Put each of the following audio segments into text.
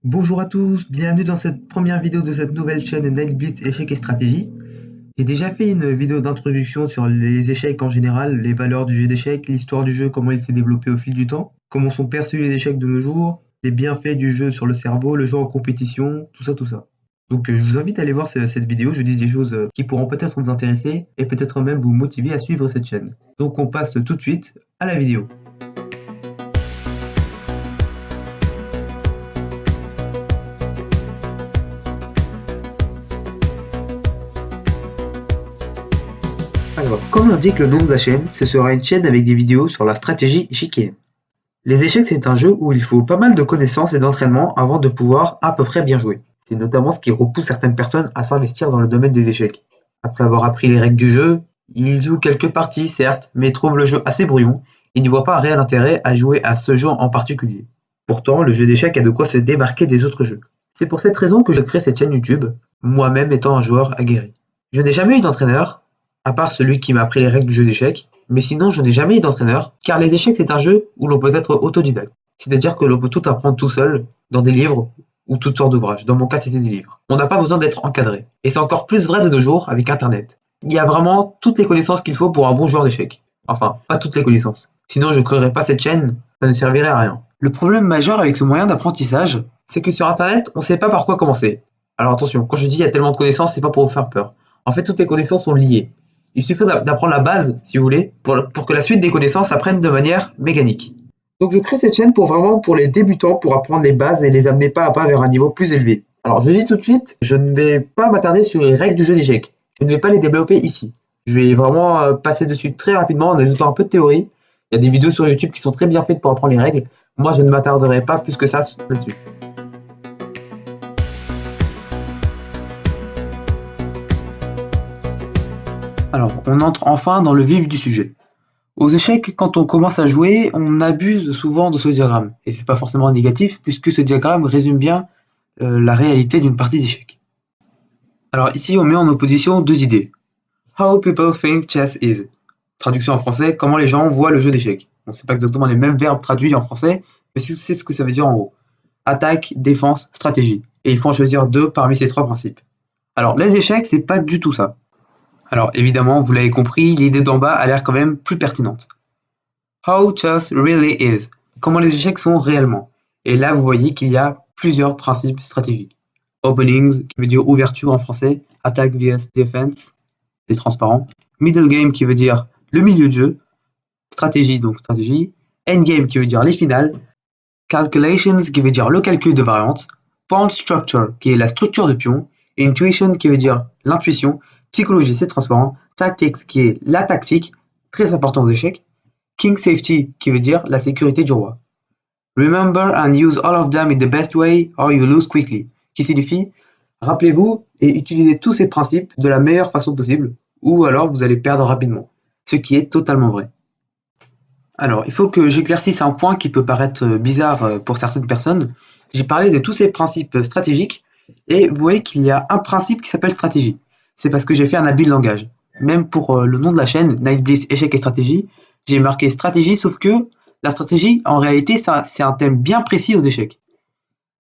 Bonjour à tous, bienvenue dans cette première vidéo de cette nouvelle chaîne Night Blitz échecs et stratégie. J'ai déjà fait une vidéo d'introduction sur les échecs en général, les valeurs du jeu d'échecs, l'histoire du jeu, comment il s'est développé au fil du temps, comment sont perçus les échecs de nos jours, les bienfaits du jeu sur le cerveau, le jeu en compétition, tout ça. Donc je vous invite à aller voir cette vidéo, je dis des choses qui pourront peut-être vous intéresser et peut-être même vous motiver à suivre cette chaîne. Donc on passe tout de suite à la vidéo. Alors, comme l'indique le nom de la chaîne, ce sera une chaîne avec des vidéos sur la stratégie échiquienne. Les échecs, c'est un jeu où il faut pas mal de connaissances et d'entraînement avant de pouvoir à peu près bien jouer. C'est notamment ce qui repousse certaines personnes à s'investir dans le domaine des échecs. Après avoir appris les règles du jeu, ils jouent quelques parties, certes, mais trouvent le jeu assez brouillon et n'y voient pas un réel intérêt à jouer à ce jeu en particulier. Pourtant, le jeu d'échecs a de quoi se démarquer des autres jeux. C'est pour cette raison que je crée cette chaîne YouTube, moi-même étant un joueur aguerri. Je n'ai jamais eu d'entraîneur, à part celui qui m'a appris les règles du jeu d'échecs, mais sinon je n'ai jamais eu d'entraîneur, car les échecs c'est un jeu où l'on peut être autodidacte. C'est-à-dire que l'on peut tout apprendre tout seul, dans des livres ou toutes sortes d'ouvrages. Dans mon cas c'était des livres. On n'a pas besoin d'être encadré. Et c'est encore plus vrai de nos jours avec Internet. Il y a vraiment toutes les connaissances qu'il faut pour un bon joueur d'échecs. Enfin, pas toutes les connaissances. Sinon je ne créerais pas cette chaîne, ça ne servirait à rien. Le problème majeur avec ce moyen d'apprentissage, c'est que sur Internet, on ne sait pas par quoi commencer. Alors attention, quand je dis il y a tellement de connaissances, c'est pas pour vous faire peur. En fait, toutes les connaissances sont liées. Il suffit d'apprendre la base, si vous voulez, pour que la suite des connaissances apprenne de manière mécanique. Donc je crée cette chaîne pour les débutants, pour apprendre les bases et les amener pas à pas vers un niveau plus élevé. Alors je dis tout de suite, je ne vais pas m'attarder sur les règles du jeu d'échecs. Je ne vais pas les développer ici. Je vais vraiment passer dessus très rapidement en ajoutant un peu de théorie. Il y a des vidéos sur YouTube qui sont très bien faites pour apprendre les règles. Moi je ne m'attarderai pas plus que ça là-dessus. Alors, on entre enfin dans le vif du sujet. Aux échecs, quand on commence à jouer, on abuse souvent de ce diagramme. Et c'est pas forcément négatif, puisque ce diagramme résume bien la réalité d'une partie d'échecs. Alors ici, on met en opposition deux idées. How people think chess is. Traduction en français, comment les gens voient le jeu d'échecs. Bon, c'est pas exactement les mêmes verbes traduits en français, mais c'est ce que ça veut dire en gros. Attaque, défense, stratégie. Et il faut en choisir deux parmi ces trois principes. Alors, les échecs, c'est pas du tout ça. Alors évidemment, vous l'avez compris, l'idée d'en bas a l'air quand même plus pertinente. How chess really is. Comment les échecs sont réellement. Et là, vous voyez qu'il y a plusieurs principes stratégiques. Openings, qui veut dire ouverture en français, attack vs defense, c'est transparent. Middle game, qui veut dire le milieu de jeu. Stratégie, donc stratégie. Endgame, qui veut dire les finales. Calculations, qui veut dire le calcul de variantes. Pawn structure, qui est la structure de pion. Intuition, qui veut dire l'intuition. Psychologie, c'est transparent. Tactics, qui est la tactique, très important aux échecs. King safety, qui veut dire la sécurité du roi. Remember and use all of them in the best way or you lose quickly, qui signifie rappelez-vous et utilisez tous ces principes de la meilleure façon possible, ou alors vous allez perdre rapidement, ce qui est totalement vrai. Alors, il faut que j'éclaircisse un point qui peut paraître bizarre pour certaines personnes. J'ai parlé de tous ces principes stratégiques, et vous voyez qu'il y a un principe qui s'appelle stratégie. C'est parce que j'ai fait un habile langage. Même pour le nom de la chaîne, Night Blitz échecs et stratégie, j'ai marqué stratégie, sauf que la stratégie, en réalité, c'est un thème bien précis aux échecs.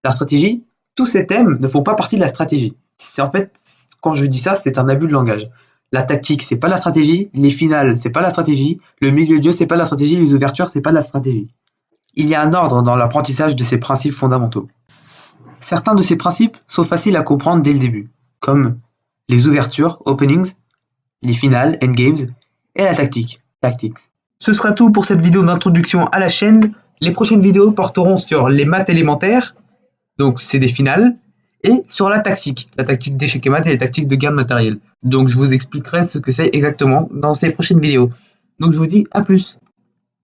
La stratégie, tous ces thèmes ne font pas partie de la stratégie. C'est en fait, quand je dis ça, c'est un abus de langage. La tactique, c'est pas la stratégie, les finales, c'est pas la stratégie, le milieu de jeu, c'est pas la stratégie, les ouvertures, c'est pas la stratégie. Il y a un ordre dans l'apprentissage de ces principes fondamentaux. Certains de ces principes sont faciles à comprendre dès le début, comme les ouvertures, openings, les finales, endgames, et la tactique, tactics. Ce sera tout pour cette vidéo d'introduction à la chaîne. Les prochaines vidéos porteront sur les maths élémentaires, donc c'est des finales, et sur la tactique d'échecs et maths et les tactiques de guerre de matériel. Donc je vous expliquerai ce que c'est exactement dans ces prochaines vidéos. Donc je vous dis à plus.